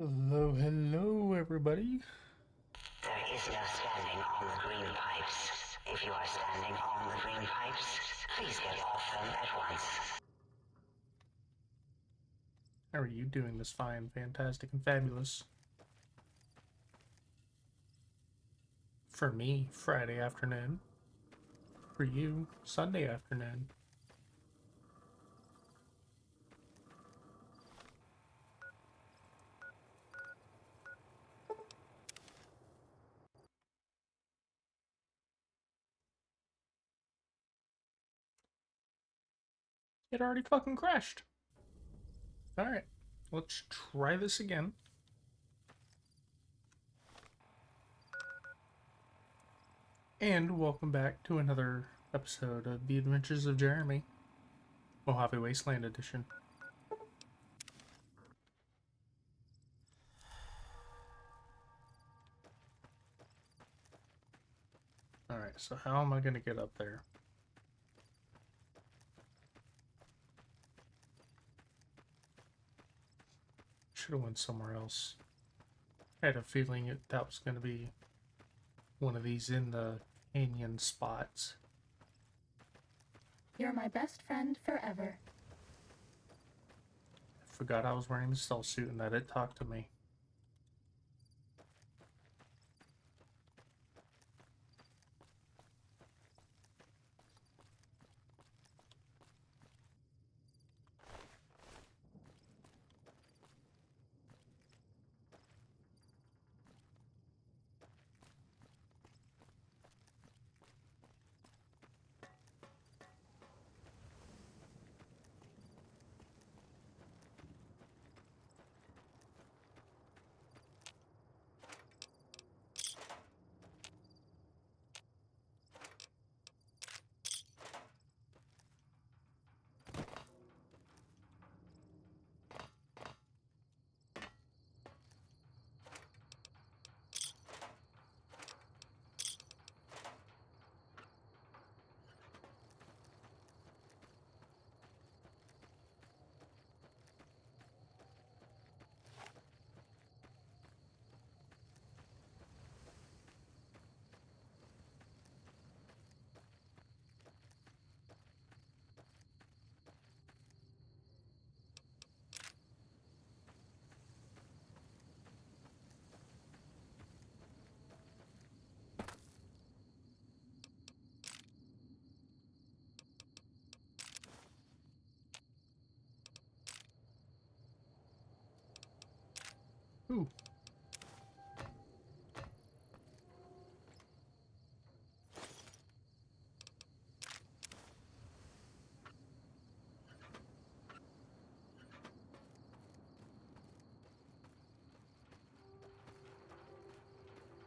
Hello, hello, everybody. There is no standing on the green pipes. If you are standing on the green pipes, please get off them at once. How are you doing this fine, fantastic, and fabulous? For me, Friday afternoon. For you, Sunday afternoon. It already fucking crashed. Alright, let's try this again. And welcome back to another episode of The Adventures of Jeremy, Mojave Wasteland Edition. Alright, so how am I going to get up there? Should have went somewhere else. I had a feeling that was going to be one of these in the canyon spots. You're my best friend forever. I forgot I was wearing the stealth suit and that it talked to me. Ooh.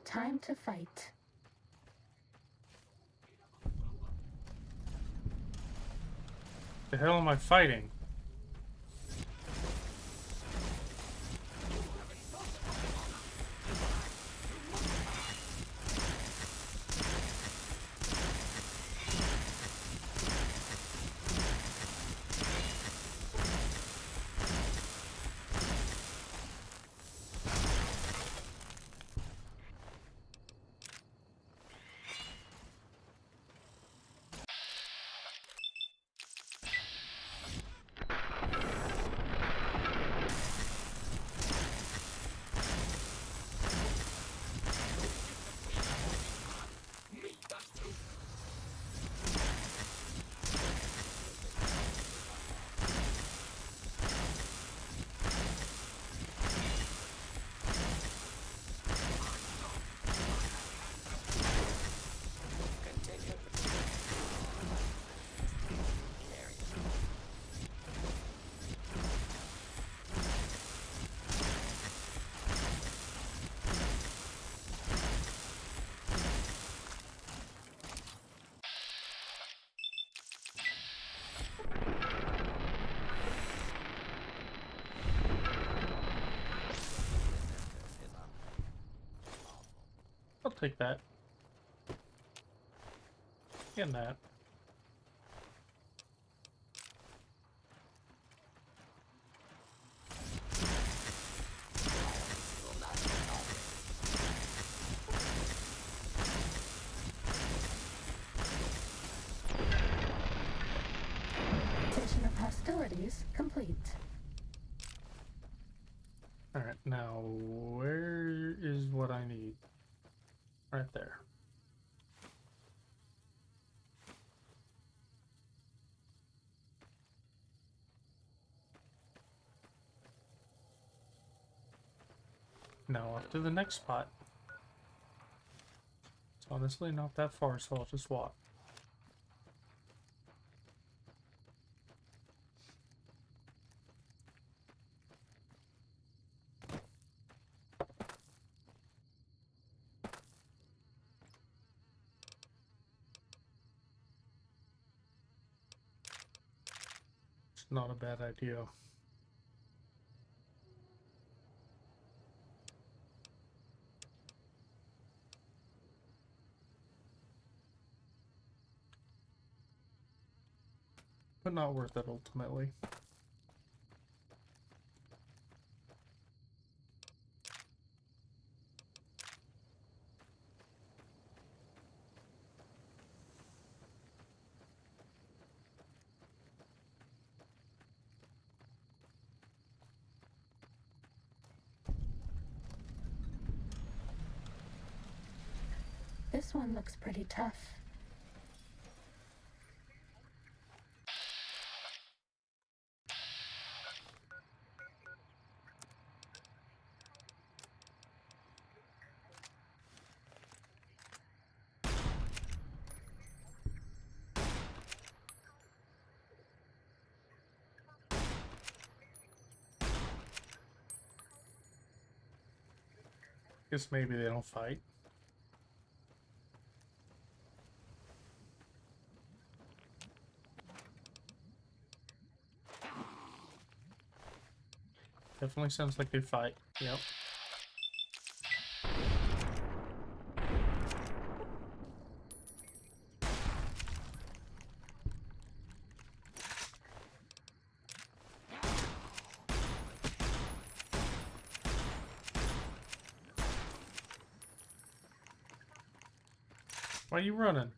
Time to fight. The hell am I fighting? I'll take that. And that. Hostilities complete. Alright, now where is what I need? Right there. Now up to the next spot. It's honestly not that far, so I'll just walk. It's not a bad idea. But not worth it ultimately. This one looks pretty tough. Guess maybe they don't fight. Definitely sounds like they fight. Yep. Why are you running?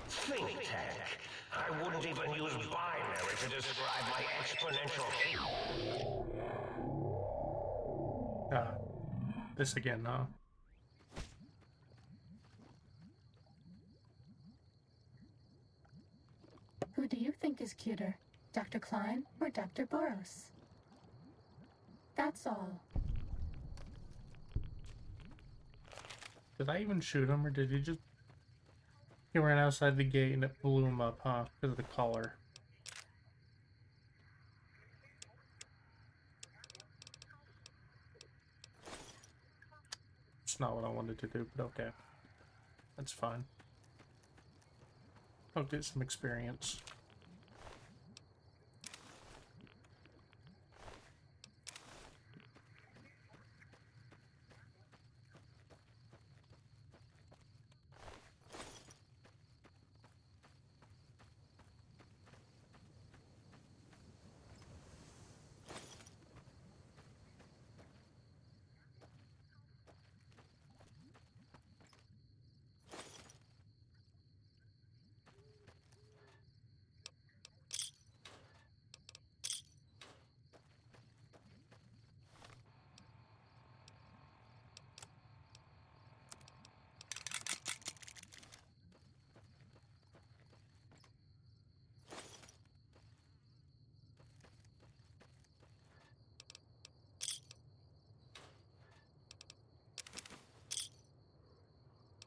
Think tech. I wouldn't even use binary to describe my exponential. This again, huh? Who do you think is cuter, Dr. Klein or Dr. Boros? That's all. Did I even shoot him, or did he just... He ran outside the gate and it blew him up, huh? Because of the collar. It's not what I wanted to do, but okay. That's fine. I'll get some experience.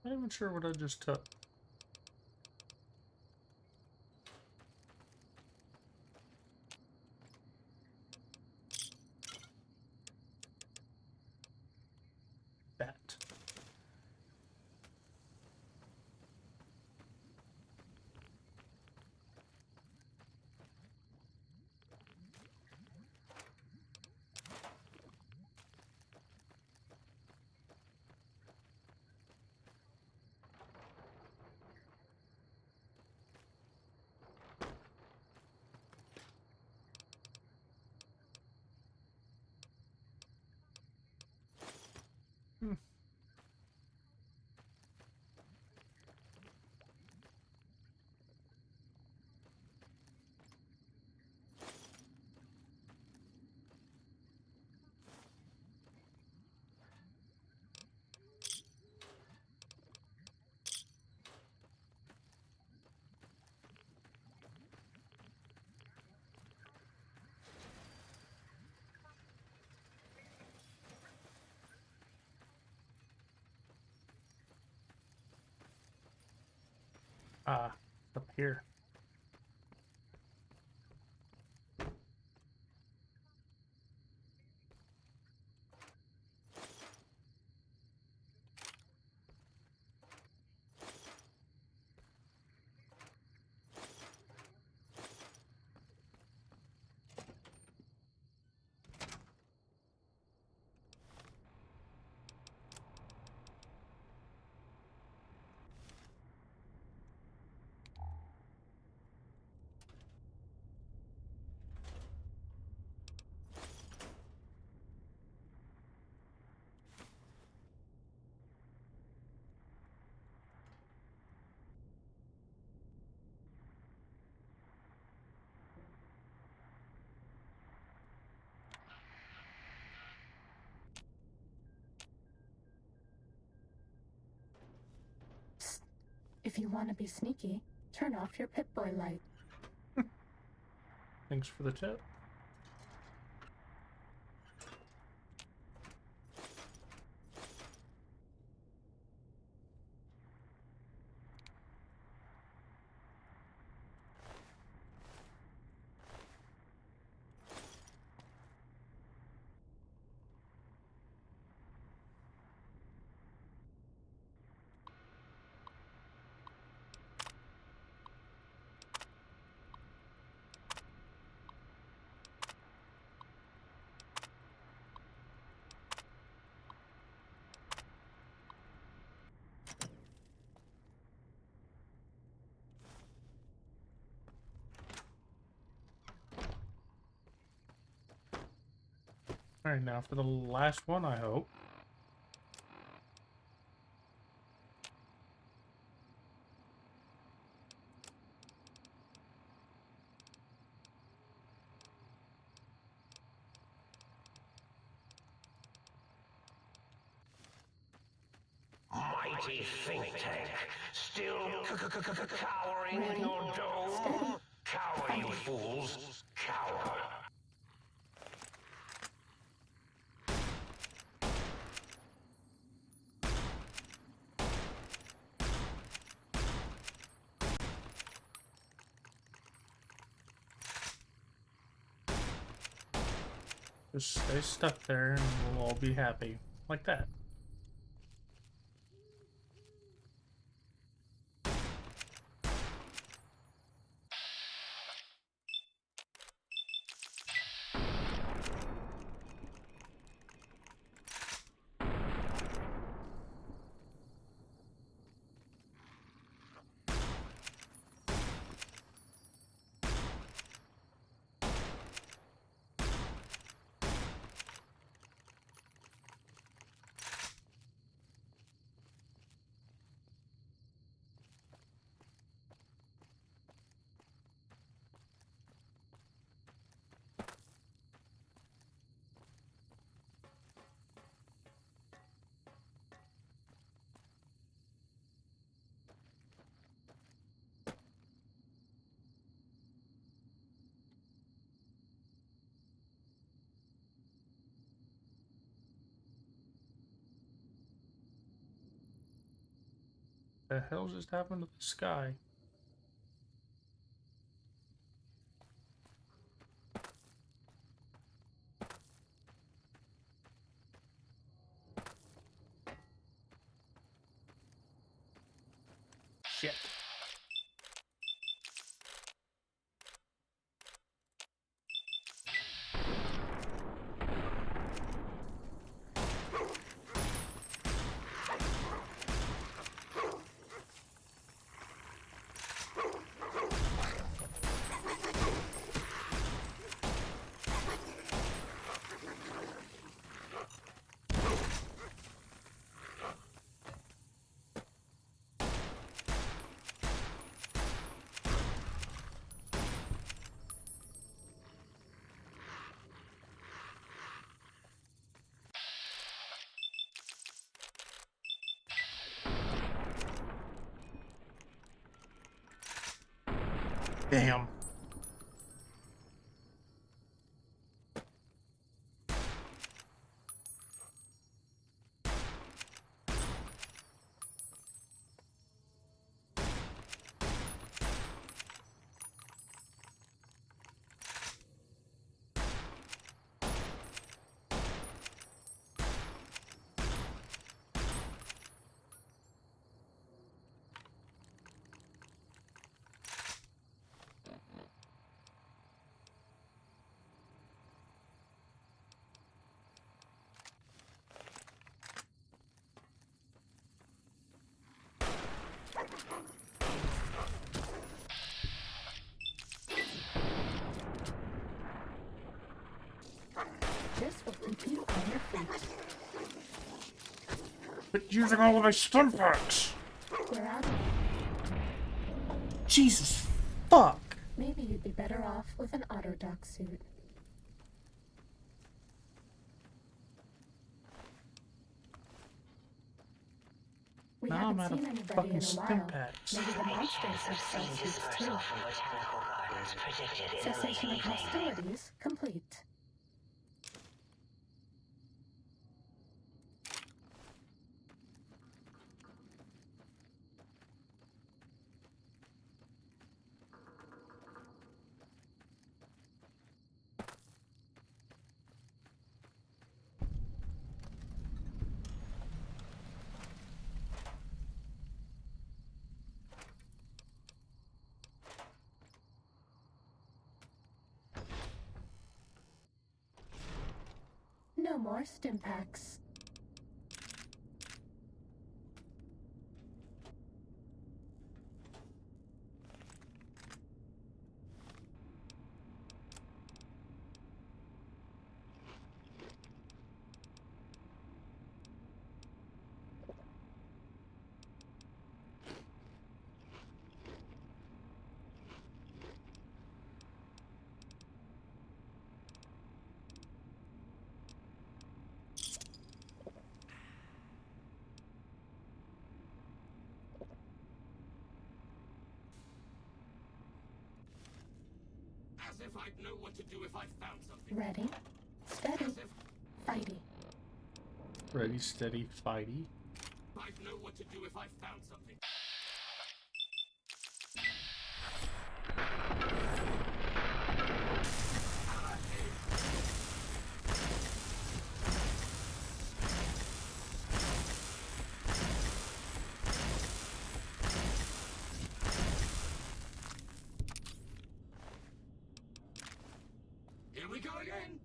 I'm not even sure what I just took. That. Hmm. Ah, up here. Psst. If you want to be sneaky, turn off your Pip-Boy light. Thanks for the tip. Alright, now for the last one, I hope. Mighty think tank, still cowering in your dome? Steady. Cower, you fools, cower. Just stay stuck there and we'll all be happy. Like that. The hell just happened to the sky? Shit. Damn. This will keep you on your feet. But using all of my stim packs. We're out. Jesus fuck. Maybe you'd be better off with an autodoc suit. We Now I'm haven't out seen of anybody fucking in a stim while. packs. Maybe the monsters have Seed cell suits too. dispersal from botanical gardens predicted in the late Cessation of evening. hostilities complete. No more stim packs. As if I'd know what to do if I found something. Ready, steady, fighty. Ready, steady, fighty. I'd know what to do if I found something. Here we go again.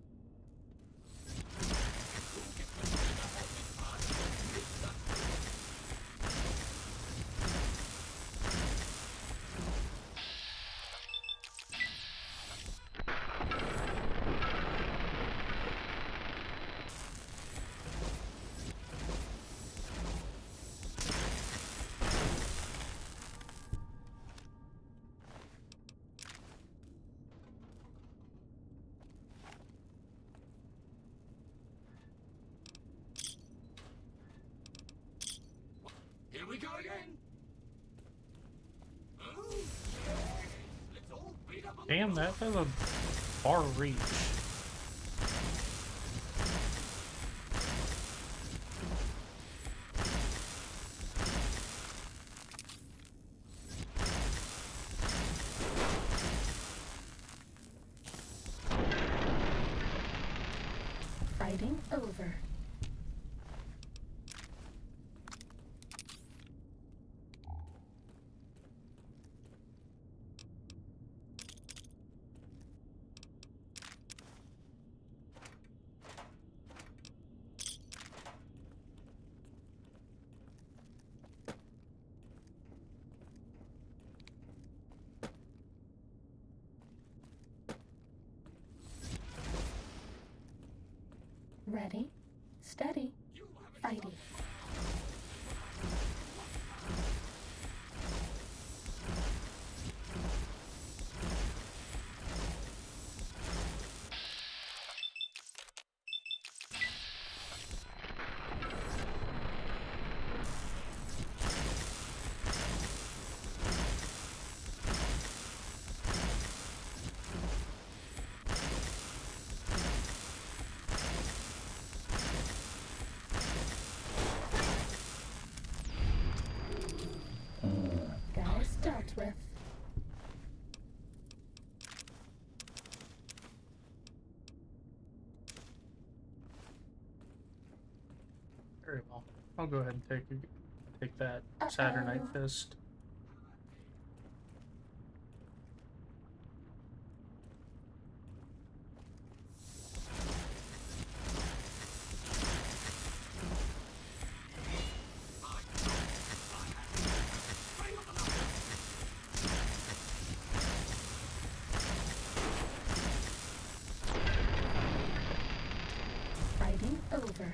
Here we go again. Oh, let's all beat up on Damn, that has a far reach. Fighting over. Ready, steady, fighty. Very well. I'll go ahead and take that Saturnite Uh-oh. fist. Fighting over.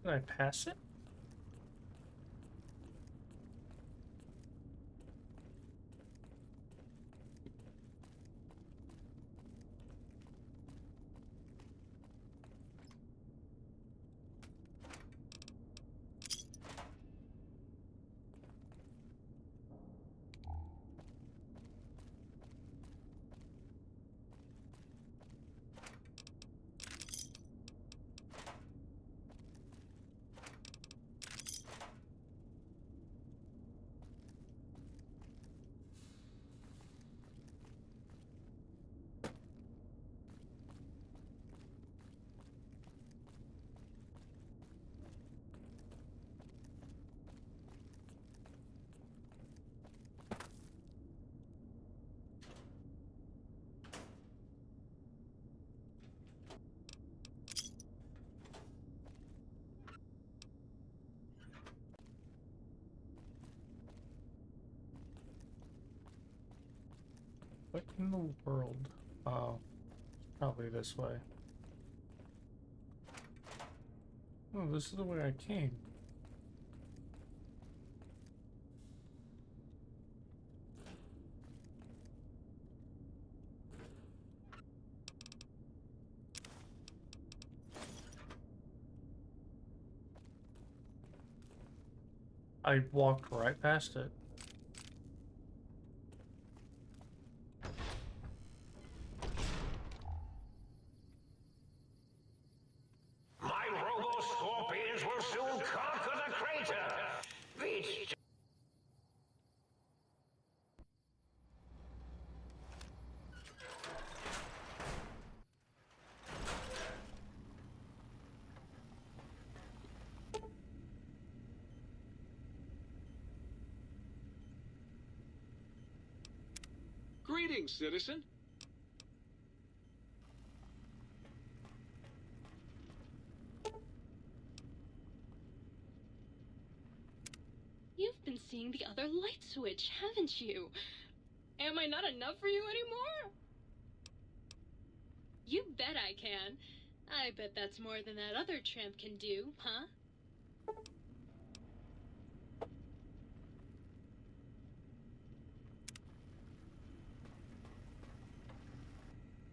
Did I pass it? What in the world? Oh, probably this way. Oh, this is the way I came. I walked right past it. My robo-scorpions will soon conquer the crater. Beats. Greetings, citizen. You've been seeing the other light switch, haven't you? Am I not enough for you anymore? You bet I can. I bet that's more than that other tramp can do, huh?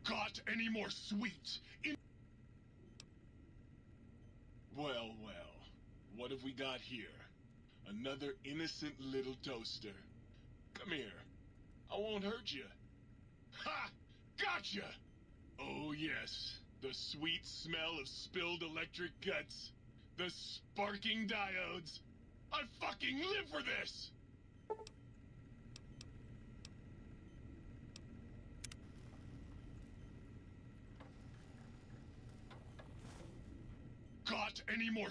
Got any more sweets? Well, well. What have we got here? Another innocent little toaster. Come here. I won't hurt you. Ha! Gotcha! Oh, yes. The sweet smell of spilled electric guts. The sparking diodes. I fucking live for this! Got any more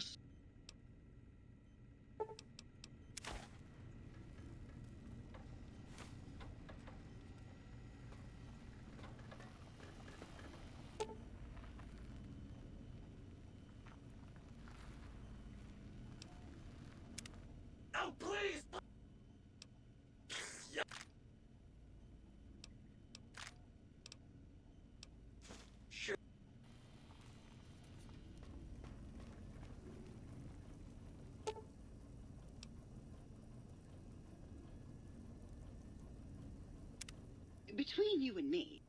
between you and me,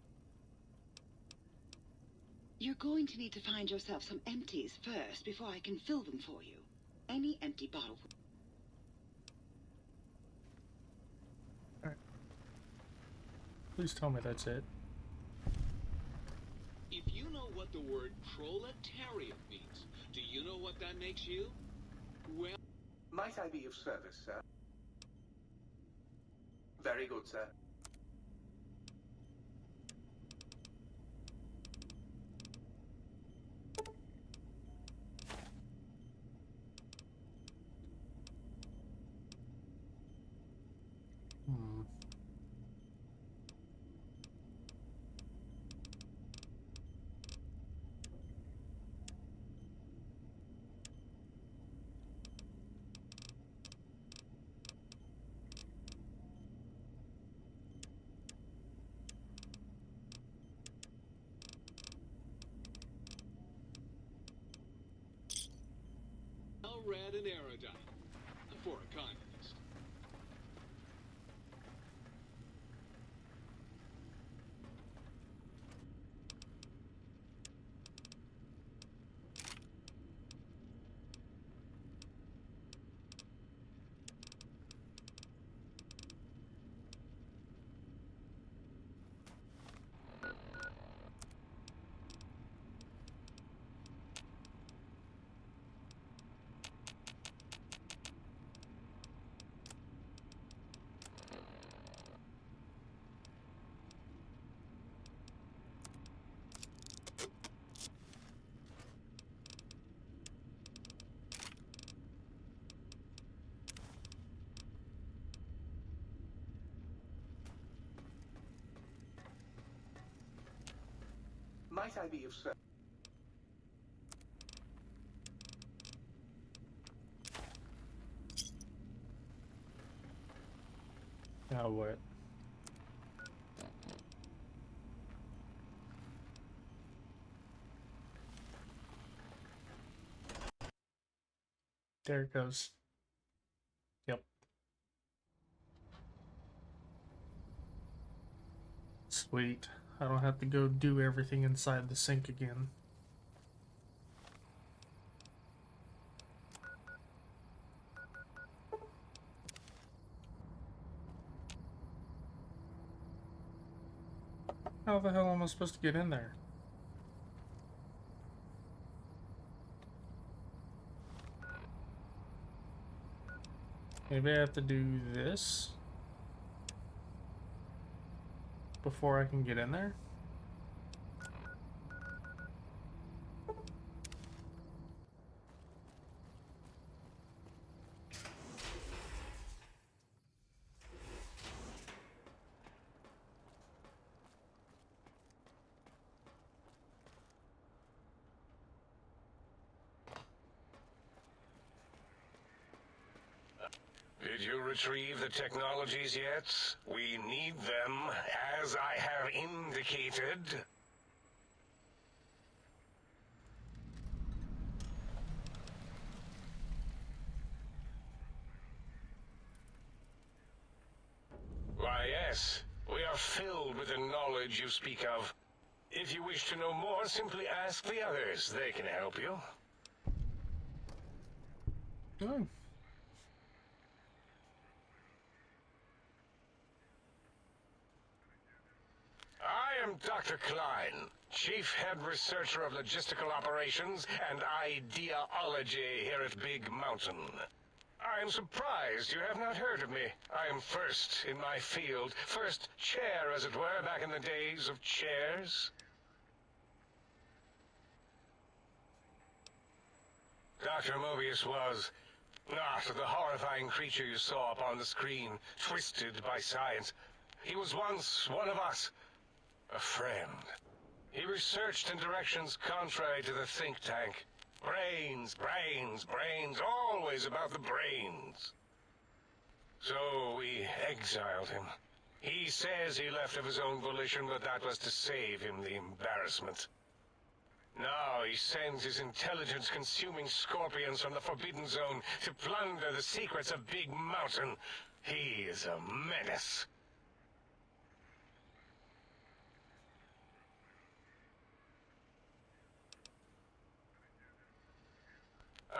you're going to need to find yourself some empties first before I can fill them for you. Any empty bottle. Please tell me that's it. If you know what the word proletariat means, do you know what that makes you? Well, Might I be of service, sir? Very good, sir. Hmm. well read and erudite for a communist. Might I be of service? Now what? There it goes. Yep. Sweet. I don't have to go do everything inside the sink again. How the hell am I supposed to get in there? Maybe I have to do this before I can get in there? Did you retrieve the technologies yet? We need them, as I have indicated. Why, yes. We are filled with the knowledge you speak of. If you wish to know more, simply ask the others. They can help you. Good. I am Dr. Klein, Chief Head Researcher of Logistical Operations and Ideology here at Big Mountain. I am surprised you have not heard of me. I am first in my field, first chair, as it were, back in the days of chairs. Dr. Mobius was not the horrifying creature you saw upon the screen, twisted by science. He was once one of us. A friend. He researched in directions contrary to the think tank. Brains, brains, brains, always about the brains. So we exiled him. He says he left of his own volition, but that was to save him the embarrassment. Now he sends his intelligence-consuming scorpions from the Forbidden Zone to plunder the secrets of Big Mountain. He is a menace.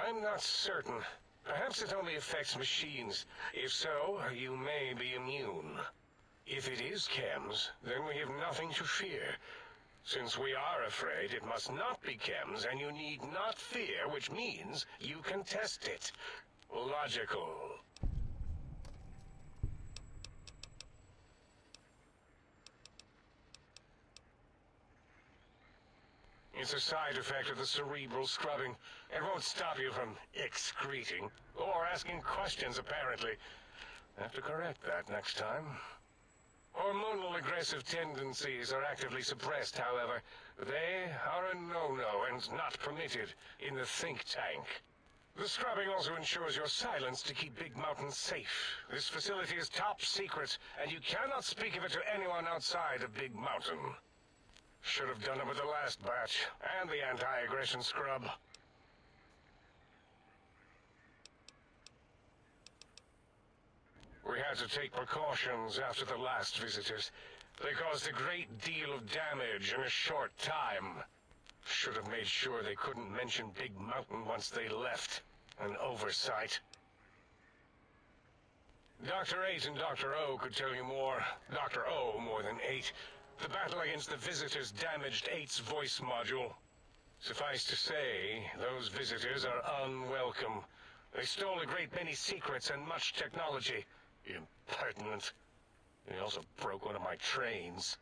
I'm not certain. Perhaps it only affects machines. If so, you may be immune. If it is chems, then we have nothing to fear. Since we are afraid, it must not be chems, and you need not fear, which means you can test it. Logical. It's a side effect of the cerebral scrubbing. It won't stop you from excreting, or asking questions, apparently. Have to correct that next time. Hormonal aggressive tendencies are actively suppressed, however. They are a no-no and not permitted in the think tank. The scrubbing also ensures your silence to keep Big Mountain safe. This facility is top secret, and you cannot speak of it to anyone outside of Big Mountain. Should have done it with the last batch, and the anti-aggression scrub. We had to take precautions after the last visitors. They caused a great deal of damage in a short time. Should have made sure they couldn't mention Big Mountain once they left. An oversight. Dr. 8 and Dr. O could tell you more. Dr. O more than 8. The battle against the visitors damaged 8's voice module. Suffice to say, those visitors are unwelcome. They stole a great many secrets and much technology. Impertinent. They also broke one of my trains.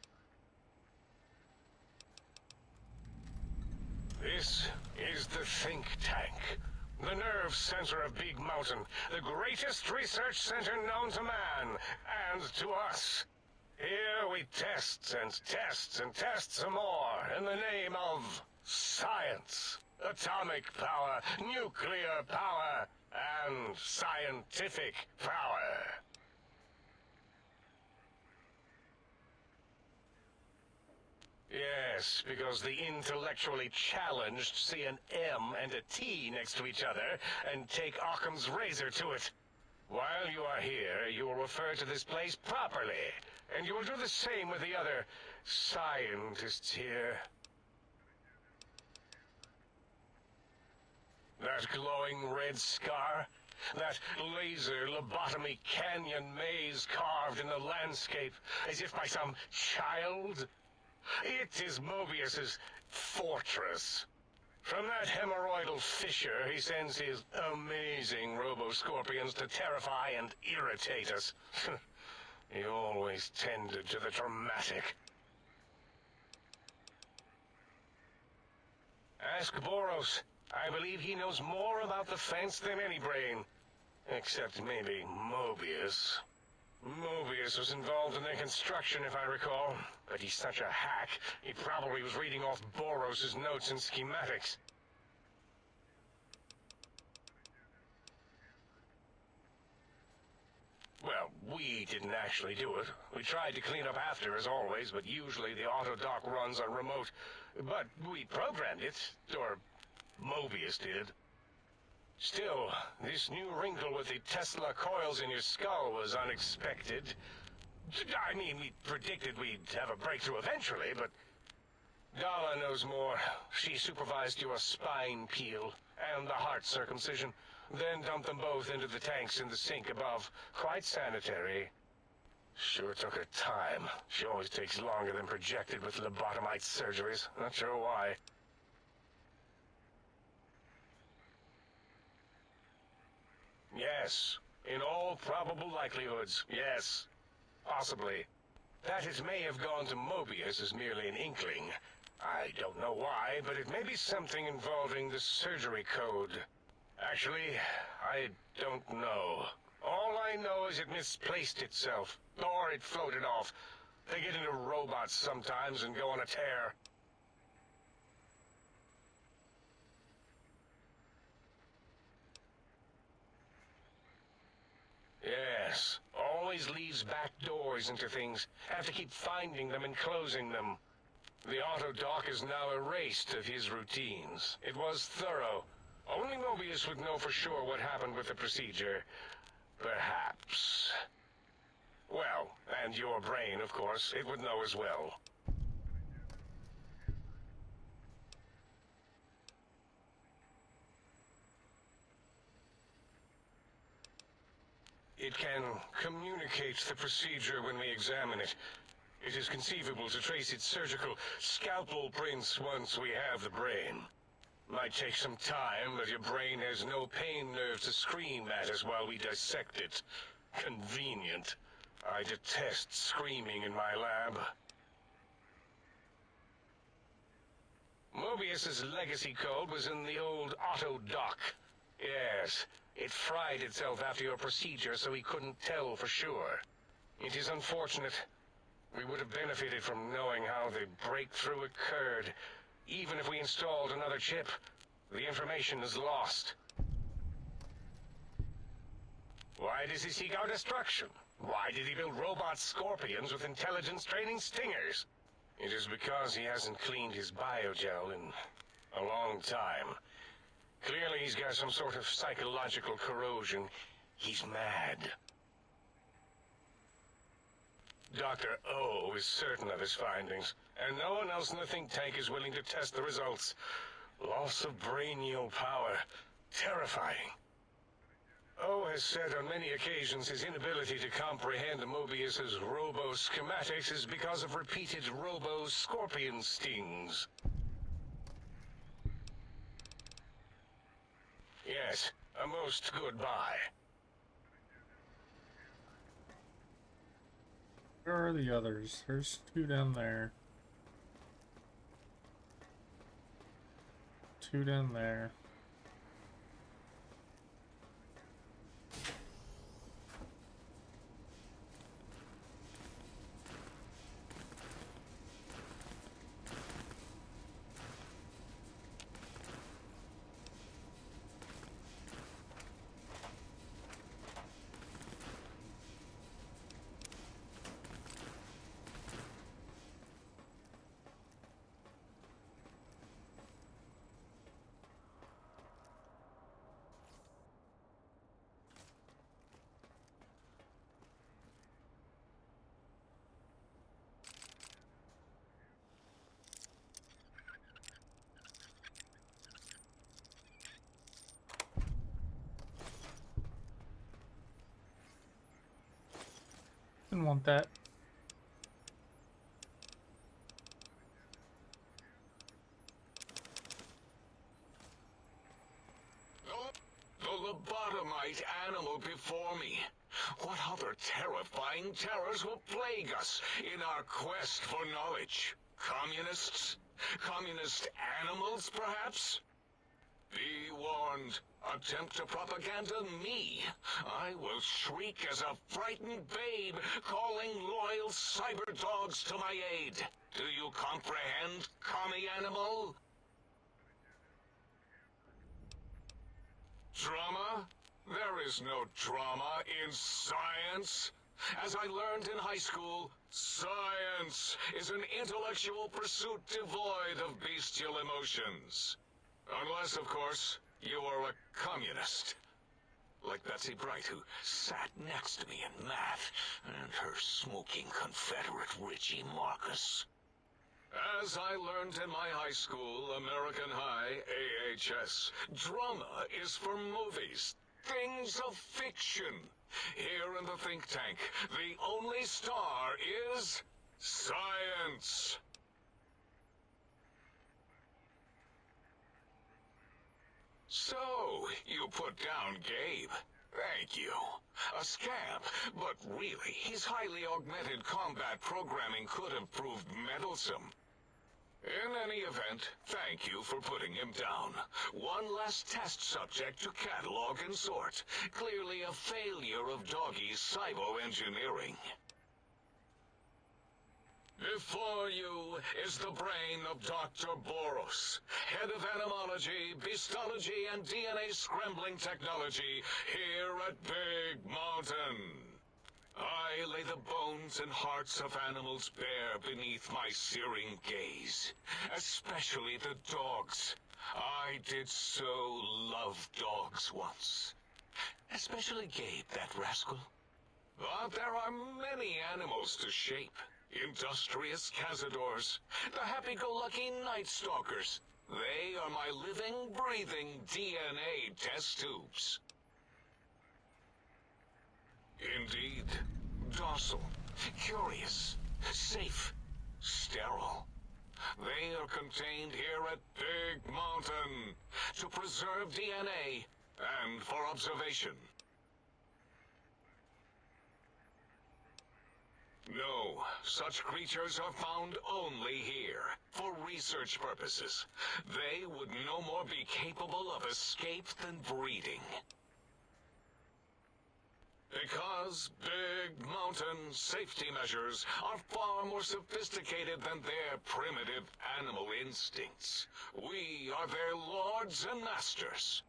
This is the think tank. The nerve center of Big Mountain. The greatest research center known to man. And to us. Here we test and test and test some more in the name of science. Atomic power, nuclear power, and scientific power. Yes, because the intellectually challenged see an M and a T next to each other and take Occam's razor to it. While you are here, you will refer to this place properly, and you will do the same with the other scientists here. That glowing red scar? That laser lobotomy canyon maze carved in the landscape, as if by some child? It is Mobius's fortress. From that hemorrhoidal fissure, he sends his amazing robo-scorpions to terrify and irritate us. He always tended to the dramatic. Ask Boros. I believe he knows more about the fence than any brain. Except maybe Mobius. Mobius was involved in their construction, if I recall. But he's such a hack, he probably was reading off Boros' notes and schematics. Well, we didn't actually do it. We tried to clean up after, as always, but usually the auto dock runs on remote. But we programmed it, or Mobius did. Still, this new wrinkle with the Tesla coils in your skull was unexpected. I mean, we predicted we'd have a breakthrough eventually, but Dala knows more. She supervised your spine peel and the heart circumcision, then dumped them both into the tanks in the sink above. Quite sanitary. Sure took her time. She always takes longer than projected with lobotomite surgeries. Not sure why. Yes, in all probable likelihoods, yes. Possibly. That it may have gone to Mobius is merely an inkling. I don't know why, but it may be something involving the surgery code. Actually, I don't know. All I know is it misplaced itself, or it floated off. They get into robots sometimes and go on a tear. Yes, always leaves back doors into things. Have to keep finding them and closing them. The auto dock is now erased of his routines. It was thorough. Only Mobius would know for sure what happened with the procedure. Perhaps. Well, and your brain, of course, it would know as well. It can communicate the procedure when we examine it. It is conceivable to trace its surgical scalpel prints once we have the brain. Might take some time, but your brain has no pain nerve to scream at us while we dissect it. Convenient. I detest screaming in my lab. Mobius's legacy code was in the old auto dock. Yes, it fried itself after your procedure, so he couldn't tell for sure. It is unfortunate. We would have benefited from knowing how the breakthrough occurred. Even if we installed another chip, the information is lost. Why does he seek our destruction? Why did he build robot scorpions with intelligence training stingers? It is because he hasn't cleaned his biogel in a long time. Clearly he's got some sort of psychological corrosion. He's mad. Dr. O is certain of his findings, and no one else in the think tank is willing to test the results. Loss of brainial power. Terrifying. O has said on many occasions his inability to comprehend Mobius's robo-schematics is because of repeated robo-scorpion stings. Yes, a most goodbye. Where are the others? There's 2 down there. 2 down there. Didn't want that. The lobotomite animal before me. What other terrifying terrors will plague us in our quest for knowledge? Communists? Communist animals, perhaps? Be warned. Attempt to propaganda me. I will shriek as a frightened babe, calling loyal cyber dogs to my aid. Do you comprehend, commie animal? Drama? There is no drama in science. As I learned in high school, science is an intellectual pursuit devoid of bestial emotions. Unless, of course, you are a communist. Like Betsy Bright, who sat next to me in math, and her smoking Confederate Richie Marcus. As I learned in my high school, American High, AHS, drama is for movies, things of fiction. Here in the think tank, the only star is science. So, you put down Gabe. Thank you. A scamp, but really, his highly augmented combat programming could have proved meddlesome. In any event, thank you for putting him down. One less test subject to catalog and sort. Clearly a failure of Doggy's cybo-engineering. Before you is the brain of Dr. Boros, head of animology, beastology, and DNA scrambling technology here at Big Mountain. I lay the bones and hearts of animals bare beneath my searing gaze, especially the dogs. I did so love dogs once. Especially Gabe, that rascal. But there are many animals to shape. Industrious cazadors, the happy-go-lucky night stalkers. They are my living, breathing DNA test tubes. Indeed. Docile, curious, safe, sterile. They are contained here at Big Mountain to preserve DNA and for observation. No, such creatures are found only here, for research purposes. They would no more be capable of escape than breeding. Because Big Mountain safety measures are far more sophisticated than their primitive animal instincts. We are their lords and masters.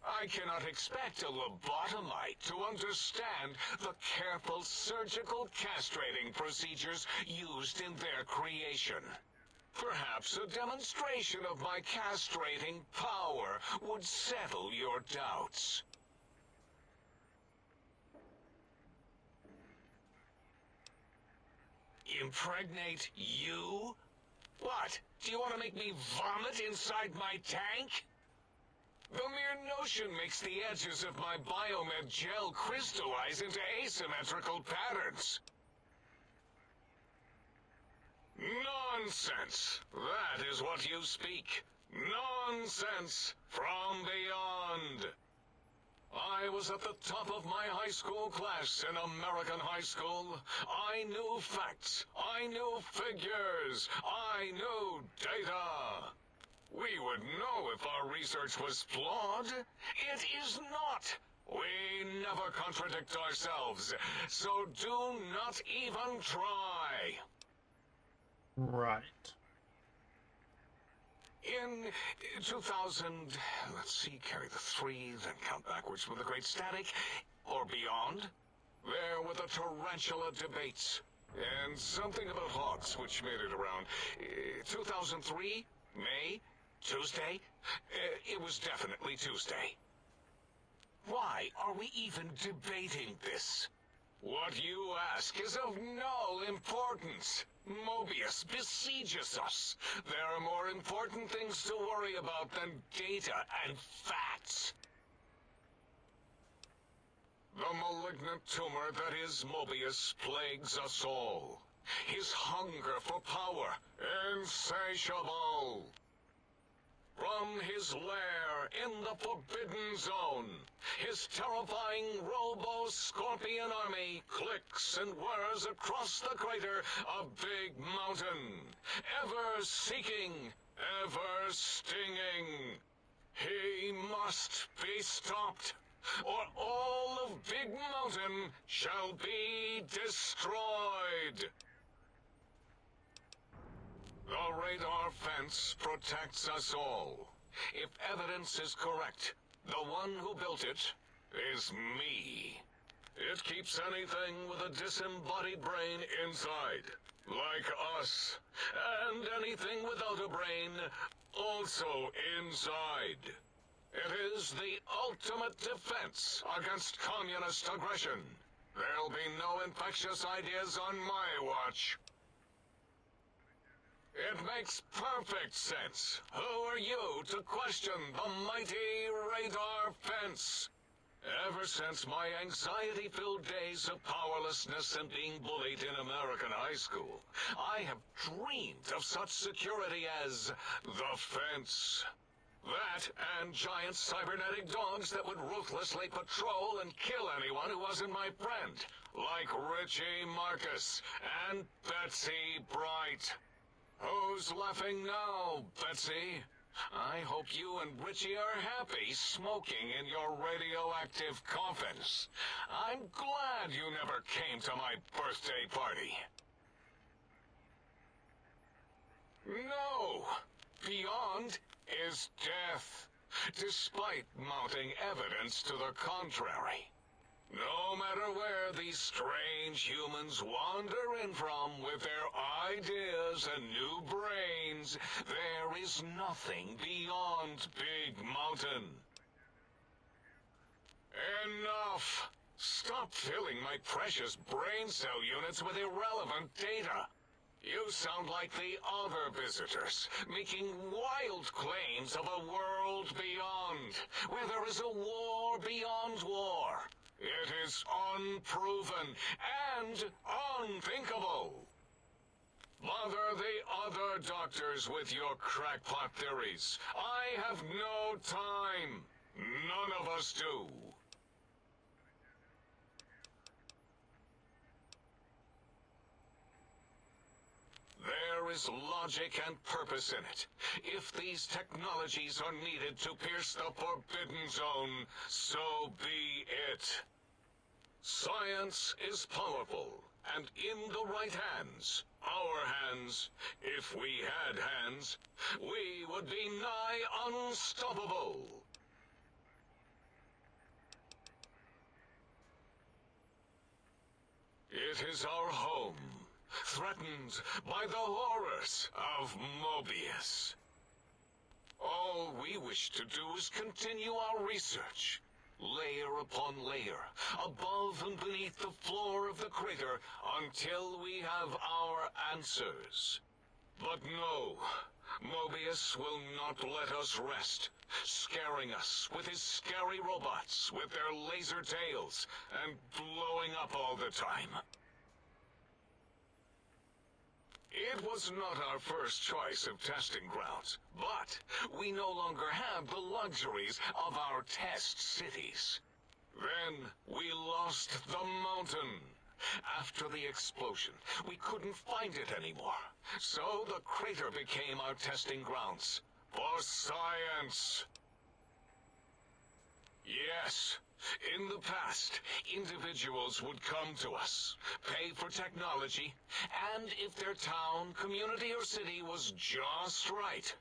I cannot expect a lobotomite to understand the careful surgical castrating procedures used in their creation. Perhaps a demonstration of my castrating power would settle your doubts. Impregnate you? What? Do you want to make me vomit inside my tank? The mere notion makes the edges of my biomed gel crystallize into asymmetrical patterns. Nonsense! That is what you speak. Nonsense from beyond. I was at the top of my high school class in American high school. I knew facts. I knew figures. I knew data. We would know if our research was flawed. It is not. We never contradict ourselves, so do not even try. Right. In 2000, let's see, carry the 3, then count backwards with the Great Static, or beyond, there were the tarantula debates, and something about hogs, which made it around 2003, May, Tuesday. It was definitely Tuesday. Why are we even debating this? What you ask is of no importance. Mobius besieges us. There are more important things to worry about than data and facts. The malignant tumor that is Mobius plagues us all. His hunger for power, insatiable. From his lair in the Forbidden Zone, his terrifying robo-scorpion army clicks and whirs across the crater of Big Mountain, ever seeking, ever stinging. He must be stopped, or all of Big Mountain shall be destroyed. The radar fence protects us all. If evidence is correct, the one who built it is me. It keeps anything with a disembodied brain inside, like us, and anything without a brain also inside. It is the ultimate defense against communist aggression. There'll be no infectious ideas on my watch. It makes perfect sense. Who are you to question the mighty radar fence? Ever since my anxiety-filled days of powerlessness and being bullied in American high school, I have dreamed of such security as the fence. That and giant cybernetic dogs that would ruthlessly patrol and kill anyone who wasn't my friend, like Richie Marcus and Betsy Bright. Who's laughing now, Betsy? I hope you and Richie are happy smoking in your radioactive coffins. I'm glad you never came to my birthday party. No! Beyond is death, despite mounting evidence to the contrary. No matter where these strange humans wander in from with their ideas and new brains, there is nothing beyond Big Mountain. Enough! Stop filling my precious brain cell units with irrelevant data. You sound like the other visitors, making wild claims of a world beyond, where there is a war or beyond war. It is unproven and unthinkable. Bother the other doctors with your crackpot theories. I have no time. None of us do. There is logic and purpose in it. If these technologies are needed to pierce the Forbidden Zone, so be it. Science is powerful, and in the right hands, our hands, if we had hands, we would be nigh unstoppable. It is our home, threatened by the horrors of Mobius. All we wish to do is continue our research, layer upon layer, above and beneath the floor of the crater, until we have our answers. But no, Mobius will not let us rest, scaring us with his scary robots with their laser tails and blowing up all the time. It was not our first choice of testing grounds, but we no longer have the luxuries of our test cities. Then we lost the mountain. After the explosion, we couldn't find it anymore, so the crater became our testing grounds for science. Yes. In the past, individuals would come to us, pay for technology, and if their town, community, or city was just right,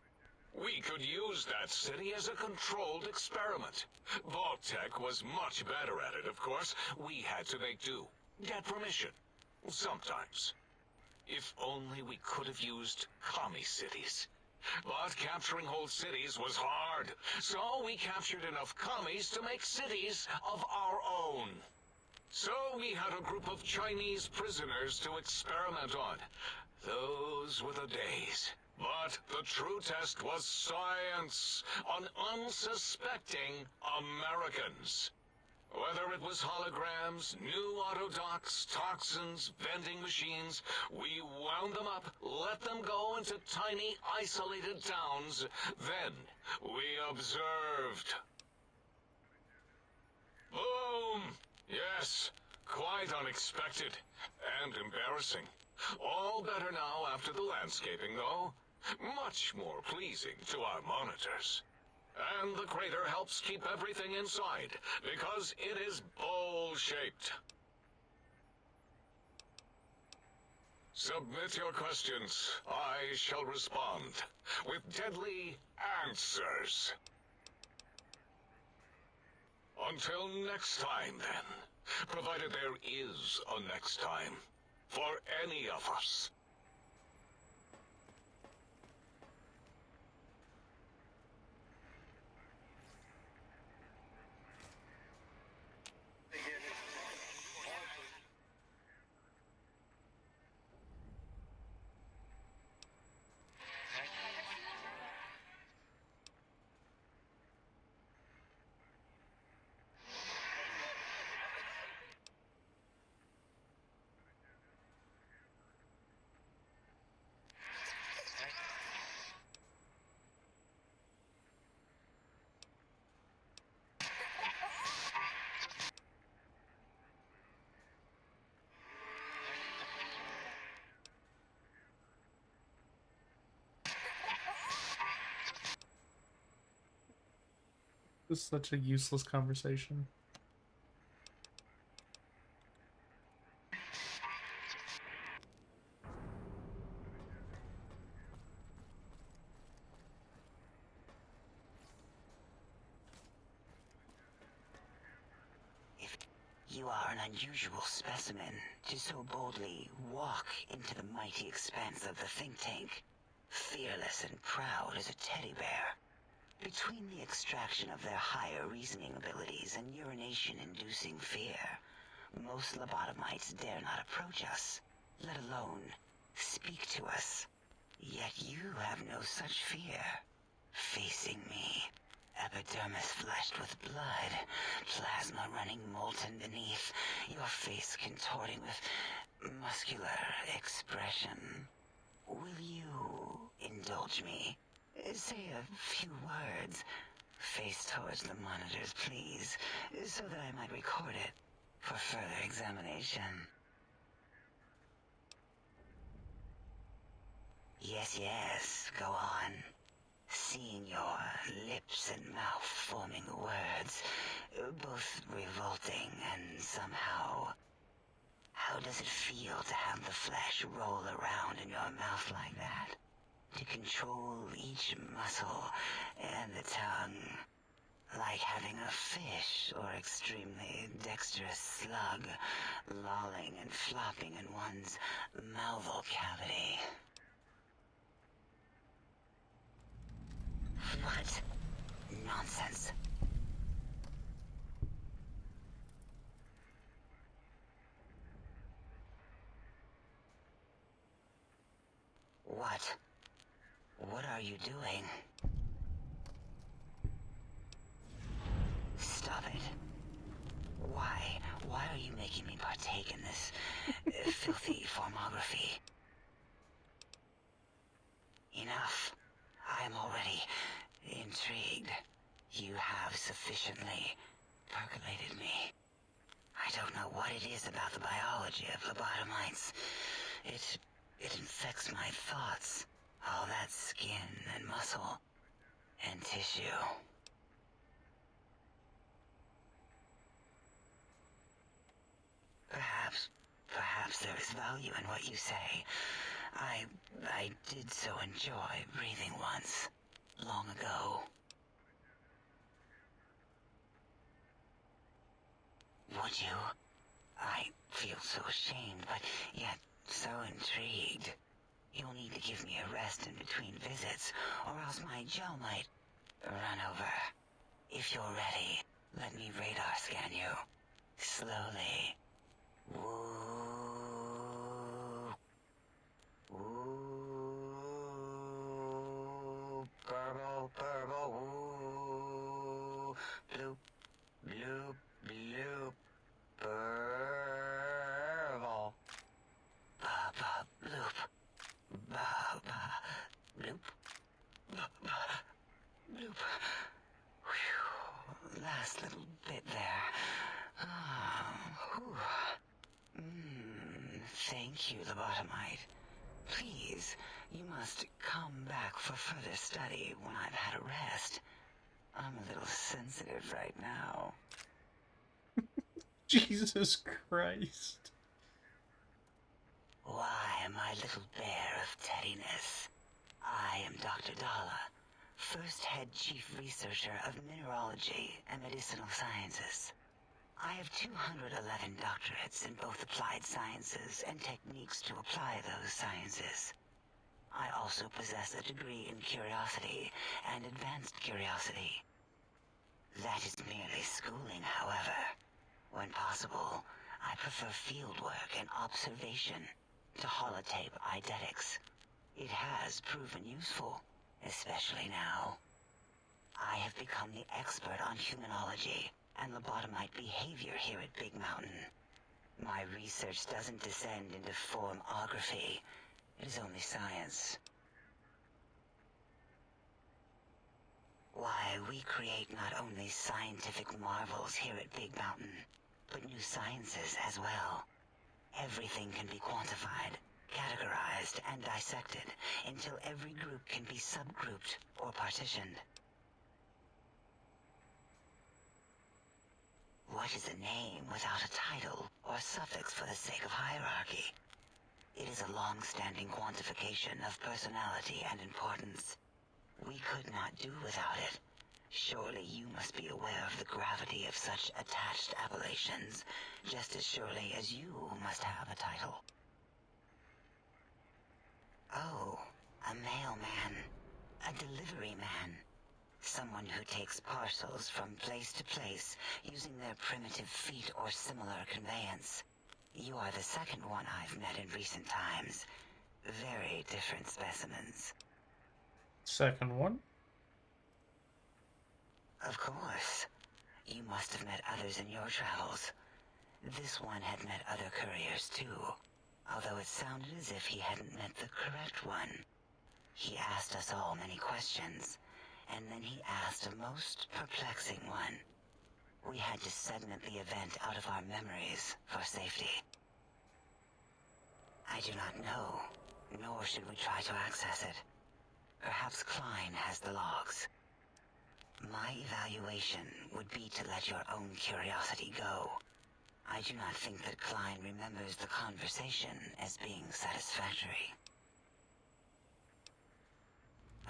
we could use that city as a controlled experiment. Vault-Tec was much better at it, of course. We had to make do, get permission, sometimes. If only we could have used commie cities. But capturing whole cities was hard, so we captured enough commies to make cities of our own. So we had a group of Chinese prisoners to experiment on. Those were the days. But the true test was science on unsuspecting Americans. Whether it was holograms, new autodocs, toxins, vending machines, we wound them up, let them go into tiny, isolated towns. Then we observed. Boom! Yes, quite unexpected and embarrassing. All better now after the landscaping, though. Much more pleasing to our monitors. And the crater helps keep everything inside, because it is bowl-shaped. Submit your questions. I shall respond with deadly answers. Until next time, then. Provided there is a next time. For any of us. This is such a useless conversation. You are an unusual specimen to so boldly walk into the mighty expanse of the think tank, fearless and proud as a teddy bear. Between the extraction of their higher reasoning abilities and urination-inducing fear, most lobotomites dare not approach us, let alone speak to us. Yet you have no such fear, facing me epidermis fleshed with blood, plasma running molten beneath, your face contorting with muscular expression. Will you indulge me? Say a few words. Face towards the monitors, please, so that I might record it for further examination. Yes, go on. Seeing your lips and mouth forming words, both revolting and somehow... How does it feel to have the flesh roll around in your mouth like that? To control each muscle and the tongue, like having a fish or extremely dexterous slug lolling and flopping in one's mouthal cavity. What? Nonsense. What? What are you doing? Stop it. Why? Why are you making me partake in this filthy formography? Enough. I am already intrigued. You have sufficiently percolated me. I don't know what it is about the biology of lobotomites. It infects my thoughts. All that skin and muscle and tissue. Perhaps there is value in what you say. I did so enjoy breathing once, long ago. Would you? I feel so ashamed, but yet so intrigued. You'll need to give me a rest in between visits, or else my jaw might run over. If you're ready, let me radar scan you. Slowly. Woo. Woo. Purple, purple, woo. Bloop, bloop, bloop. Purple. Ba, ba, bloop. Ba, ba, bloop. Ba, ba, bloop. Whew. Last little bit there. Whew. Thank you, lobotomite. Please, you must come back for further study when I've had a rest. I'm a little sensitive right now. Jesus Christ. Why, my little bear of teddiness. I am Dr. Dalla, first head chief researcher of mineralogy and medicinal sciences. I have 211 doctorates in both applied sciences and techniques to apply those sciences. I also possess a degree in curiosity and advanced curiosity. That is merely schooling, however. When possible, I prefer fieldwork and observation to holotape eidetics. It has proven useful, especially now. I have become the expert on humanology and lobotomite behavior here at Big Mountain. My research doesn't descend into formography. It is only science. Why, we create not only scientific marvels here at Big Mountain, but new sciences as well. Everything can be quantified, categorized, and dissected until every group can be subgrouped or partitioned. What is a name without a title or suffix for the sake of hierarchy? It is a long-standing quantification of personality and importance. We could not do without it. Surely you must be aware of the gravity of such attached appellations, just as surely as you must have a title. Oh, a mailman. A delivery man. Someone who takes parcels from place to place using their primitive feet or similar conveyance. You are the second one I've met in recent times. Very different specimens. Second one? Of course. You must have met others in your travels. This one had met other couriers too, although it sounded as if he hadn't met the correct one. He asked us all many questions, and then he asked a most perplexing one. We had to segment the event out of our memories for safety. I do not know, nor should we try to access it. Perhaps Klein has the logs. My evaluation would be to let your own curiosity go. I do not think that Klein remembers the conversation as being satisfactory.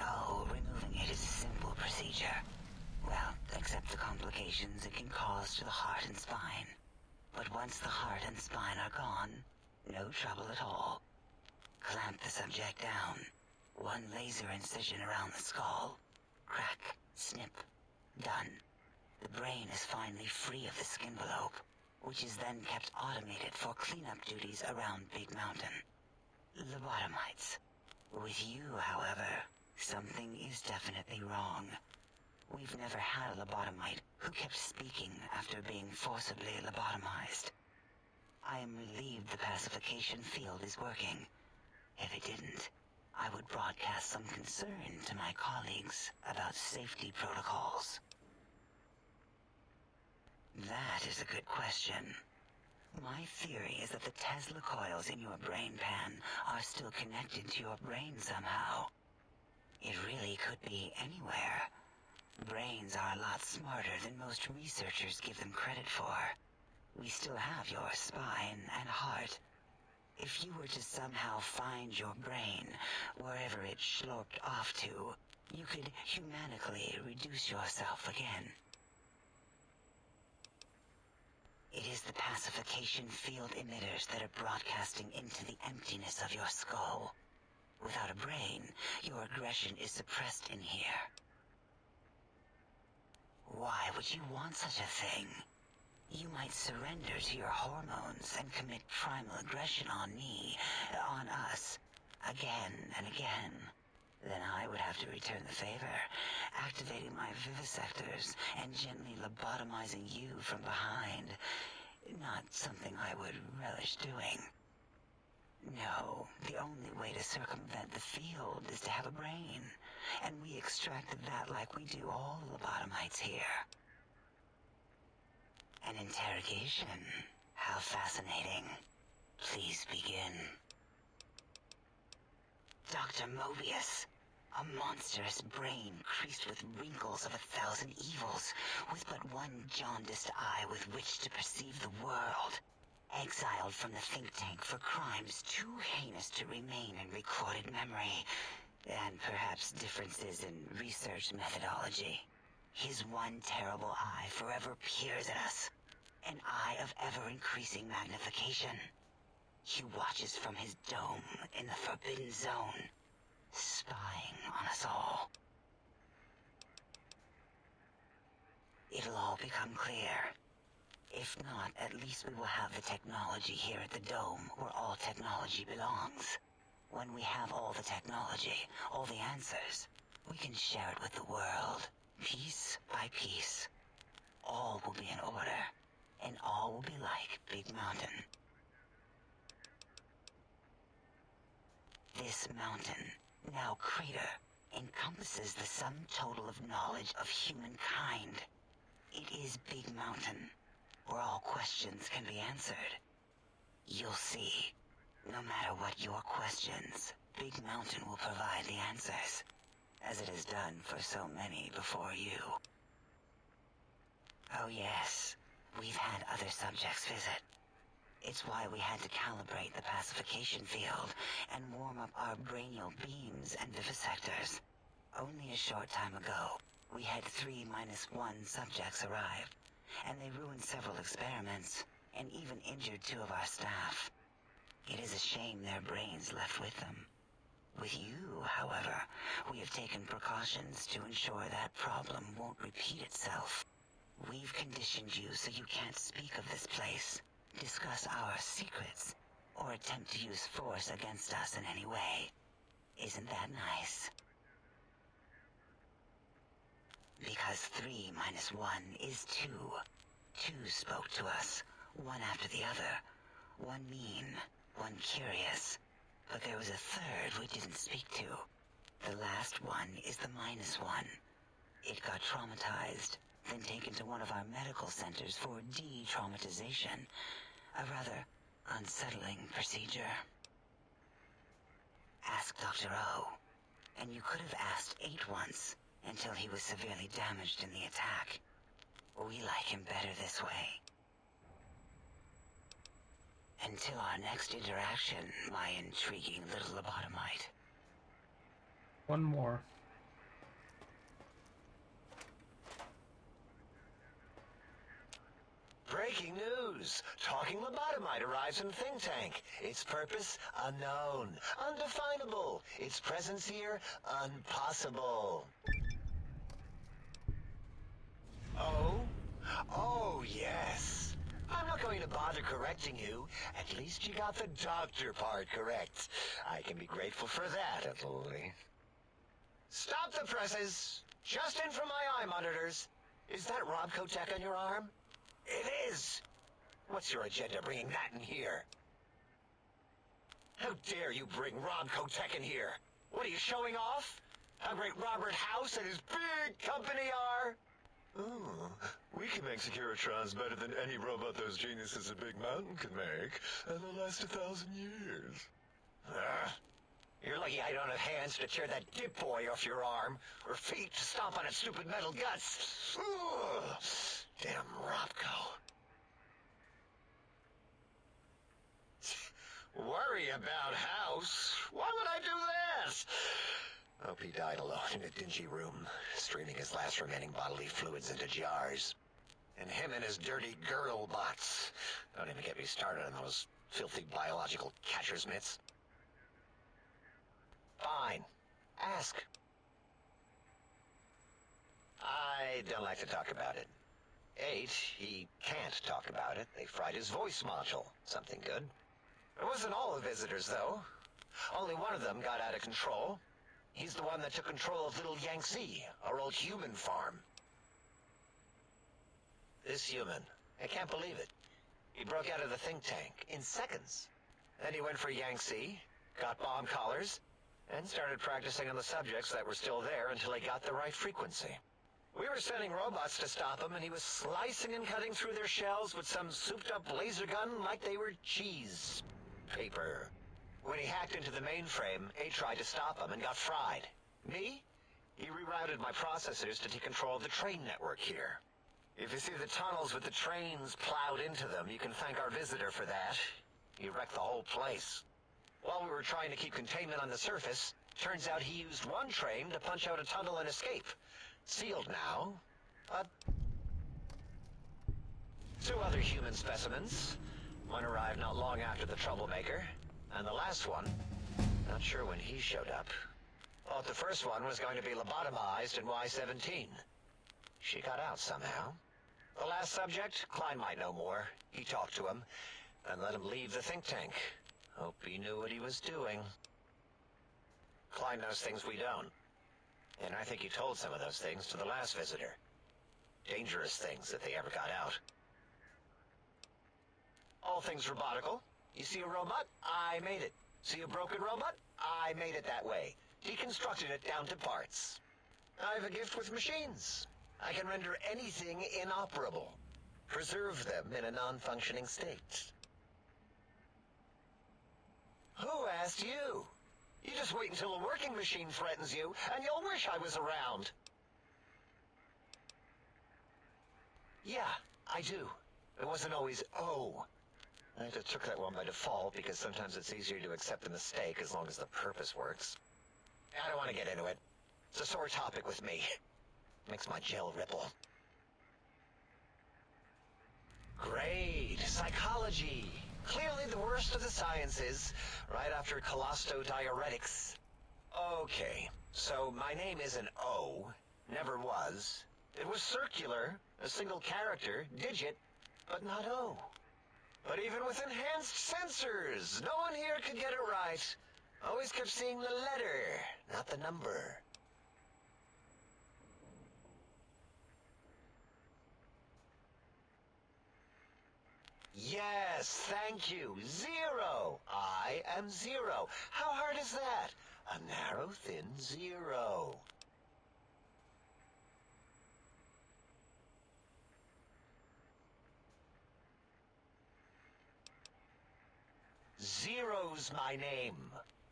Oh, removing it is a simple procedure. Well, except the complications it can cause to the heart and spine. But once the heart and spine are gone, no trouble at all. Clamp the subject down. One laser incision around the skull. Crack, snip, done. The brain is finally free of the skin envelope, which is then kept automated for cleanup duties around Big Mountain. Lobotomites. With you, however, something is definitely wrong. We've never had a lobotomite who kept speaking after being forcibly lobotomized. I am relieved the pacification field is working. If it didn't, I would broadcast some concern to my colleagues about safety protocols. That is a good question. My theory is that the Tesla coils in your brain pan are still connected to your brain somehow. It really could be anywhere. Brains are a lot smarter than most researchers give them credit for. We still have your spine and heart. If you were to somehow find your brain, wherever it sloped off to, you could humanically reduce yourself again. It is the pacification field emitters that are broadcasting into the emptiness of your skull. Without a brain, your aggression is suppressed in here. Why would you want such a thing? You might surrender to your hormones and commit primal aggression on me, on us, again and again. Then I would have to return the favor, activating my vivisectors and gently lobotomizing you from behind. Not something I would relish doing. No, the only way to circumvent the field is to have a brain, and we extracted that like we do all lobotomites here. An interrogation? How fascinating. Please begin. Dr. Mobius, a monstrous brain creased with wrinkles of 1,000 evils, with but one jaundiced eye with which to perceive the world. Exiled from the think tank for crimes too heinous to remain in recorded memory, and perhaps differences in research methodology. His one terrible eye forever peers at us, an eye of ever-increasing magnification. He watches from his dome in the Forbidden Zone, spying on us all. It'll all become clear. If not, at least we will have the technology here at the dome where all technology belongs. When we have all the technology, all the answers, we can share it with the world, piece by piece. All will be in order, and all will be like Big Mountain. This mountain, now crater, encompasses the sum total of knowledge of humankind. It is Big Mountain, where all questions can be answered. You'll see, no matter what your questions, Big Mountain will provide the answers, as it has done for so many before you. Oh yes, we've had other subjects visit. It's why we had to calibrate the pacification field and warm up our brainial beams and vivisectors. Only a short time ago, we had 3-1 subjects arrive, and they ruined several experiments, and even injured 2 of our staff. It is a shame their brains left with them. With you, however, we have taken precautions to ensure that problem won't repeat itself. We've conditioned you so you can't speak of this place, discuss our secrets, or attempt to use force against us in any way. Isn't that nice? Because 3 minus 1 is 2. 2 spoke to us, one after the other. One mean, one curious. But there was a third we didn't speak to. The last one is the minus 1. It got traumatized, then taken to one of our medical centers for de-traumatization. A rather unsettling procedure. Ask Dr. O. And you could have asked 8 once, until he was severely damaged in the attack. We like him better this way. Until our next interaction, my intriguing little lobotomite. One more. Breaking news! Talking lobotomite arrives in Think Tank. Its purpose, unknown. Undefinable. Its presence here, impossible. Oh? Oh, yes. I'm not going to bother correcting you. At least you got the doctor part correct. I can be grateful for that, at least. Stop the presses! Just in from my eye monitors. Is that Robco Tech on your arm? It is! What's your agenda bringing that in here? How dare you bring Robco Tech in here? What are you showing off? How great Robert House and his big company are? Oh, we can make Securitrons better than any robot those geniuses at Big Mountain could make, and they'll last 1,000 years. You're lucky I don't have hands to tear that dip boy off your arm, or feet to stomp on its stupid metal guts. Ugh. Damn Robco. Worry about House? Why would I do that? Hope he died alone in a dingy room, streaming his last remaining bodily fluids into jars. And him and his dirty girl bots. Don't even get me started on those filthy biological catcher's mitts. Fine. Ask. I don't like to talk about it. 8, he can't talk about it. They fried his voice module. Something good. It wasn't all the visitors, though. Only one of them got out of control. He's the one that took control of Little Yangtze, our old human farm. This human, I can't believe it. He broke out of the think tank in seconds. Then he went for Yangtze, got bomb collars, and started practicing on the subjects that were still there until he got the right frequency. We were sending robots to stop him, and he was slicing and cutting through their shells with some souped-up laser gun like they were cheese paper. When he hacked into the mainframe, A tried to stop him and got fried. Me? He rerouted my processors to take control of the train network here. If you see the tunnels with the trains plowed into them, you can thank our visitor for that. He wrecked the whole place. While we were trying to keep containment on the surface, turns out he used one train to punch out a tunnel and escape. Sealed now, but 2 other human specimens. One arrived not long after the troublemaker, and the last one, not sure when he showed up. Thought the first one was going to be lobotomized in Y-17. She got out somehow. The last subject, Klein might know more. He talked to him, and let him leave the think tank. Hope he knew what he was doing. Klein knows things we don't. And I think he told some of those things to the last visitor. Dangerous things if they ever got out. All things robotical. You see a robot? I made it. See a broken robot? I made it that way. Deconstructed it down to parts. I have a gift with machines. I can render anything inoperable. Preserve them in a non-functioning state. Who asked you? You just wait until a working machine threatens you, and you'll wish I was around. Yeah, I do. It wasn't always oh. I just took that one by default because sometimes it's easier to accept the mistake as long as the purpose works. I don't want to get into it. It's a sore topic with me. Makes my gel ripple. Great. Psychology. Clearly the worst of the sciences, right after colostodiuretics. Okay, so my name isn't O, never was. It was circular, a single character, digit, but not O. But even with enhanced sensors, no one here could get it right. Always kept seeing the letter, not the number. Yes, thank you. 0. I am 0. How hard is that? A narrow, thin 0. Zero's my name.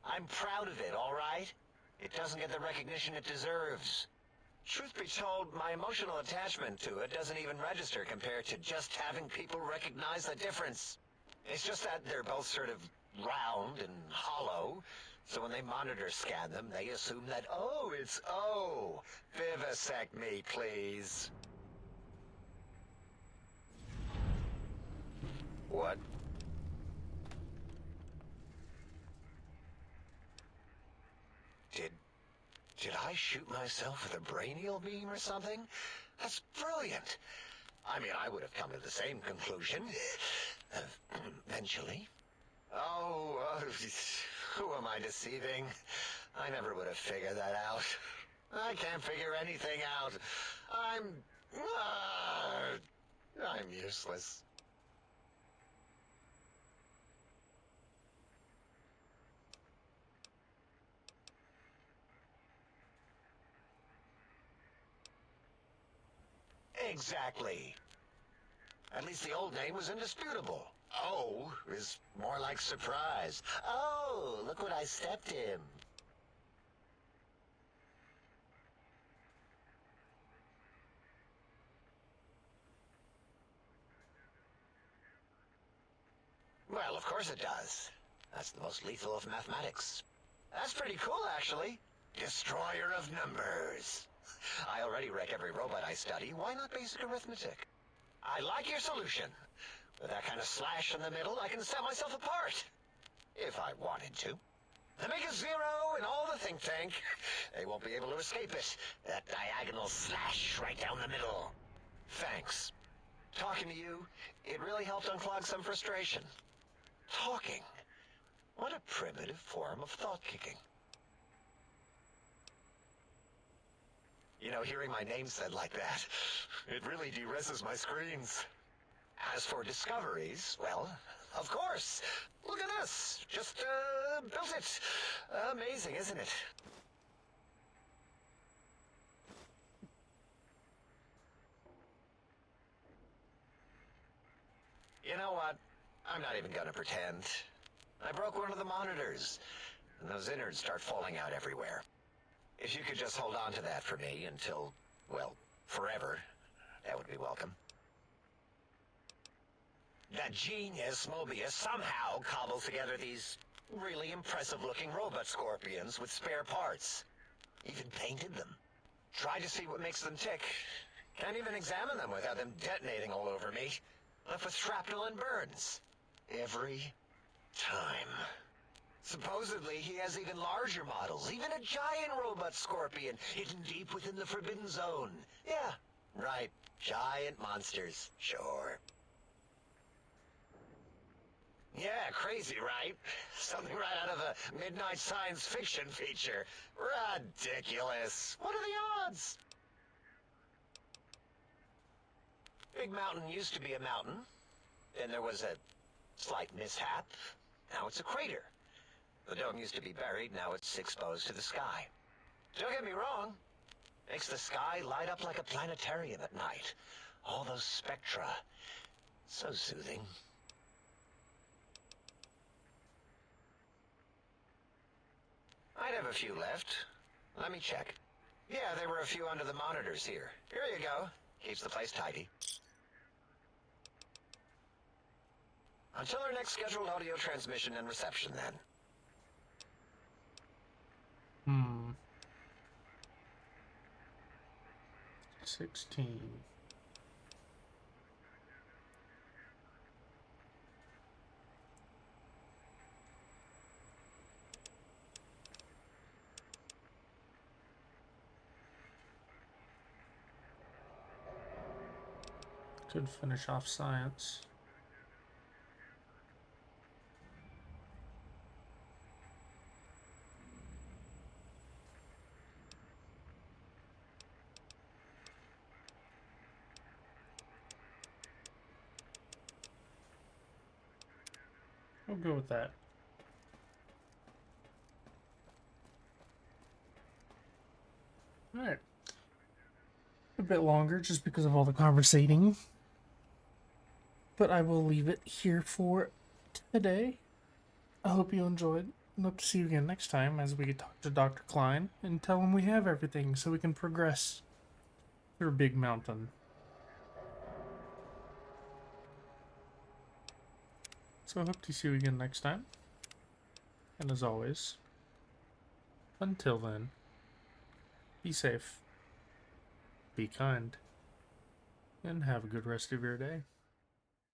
I'm proud of it, all right? It doesn't get the recognition it deserves. Truth be told, my emotional attachment to it doesn't even register compared to just having people recognize the difference. It's just that they're both sort of round and hollow, so when they monitor scan them, they assume that, oh, it's O. Vivisect me, please. What? Did I shoot myself with a brainial beam or something? That's brilliant. I mean, I would have come to the same conclusion. Eventually. Oh, who am I deceiving? I never would have figured that out. I can't figure anything out. I'm useless. Exactly. At least the old name was indisputable. O is more like surprise. Oh, look what I stepped in. Well, of course it does. That's the most lethal of mathematics. That's pretty cool, actually. Destroyer of numbers. I already wreck every robot I study. Why not basic arithmetic? I like your solution. With that kind of slash in the middle, I can set myself apart. If I wanted to. To make a 0 in all the think tank, they won't be able to escape it. That diagonal slash right down the middle. Thanks. Talking to you, it really helped unclog some frustration. Talking. What a primitive form of thought kicking. You know, hearing my name said like that, it really de-reses my screens. As for discoveries, well, of course. Look at this. Just, built it. Amazing, isn't it? You know what? I'm not even gonna pretend. I broke one of the monitors, and those innards start falling out everywhere. If you could just hold on to that for me until, well, forever, that would be welcome. That genius Mobius somehow cobbled together these really impressive-looking robot scorpions with spare parts. Even painted them. Tried to see what makes them tick. Can't even examine them without them detonating all over me. Left with shrapnel and burns. Every time. Supposedly, he has even larger models, even a giant robot scorpion hidden deep within the Forbidden Zone. Yeah, right. Giant monsters. Sure. Yeah, crazy, right? Something right out of a midnight science fiction feature. Ridiculous. What are the odds? Big Mountain used to be a mountain. Then there was a slight mishap. Now it's a crater. The dome used to be buried, now it's exposed to the sky. Don't get me wrong. Makes the sky light up like a planetarium at night. All those spectra. So soothing. I'd have a few left. Let me check. Yeah, there were a few under the monitors here. Here you go. Keeps the place tidy. Until our next scheduled audio transmission and reception, then. 16. Could finish off science. We'll go with that. Alright. A bit longer just because of all the conversating. But I will leave it here for today. I hope you enjoyed. I hope to see you again next time as we talk to Dr. Klein and tell him we have everything so we can progress through Big Mountain. So I hope to see you again next time. And as always, until then, be safe, be kind, and have a good rest of your day.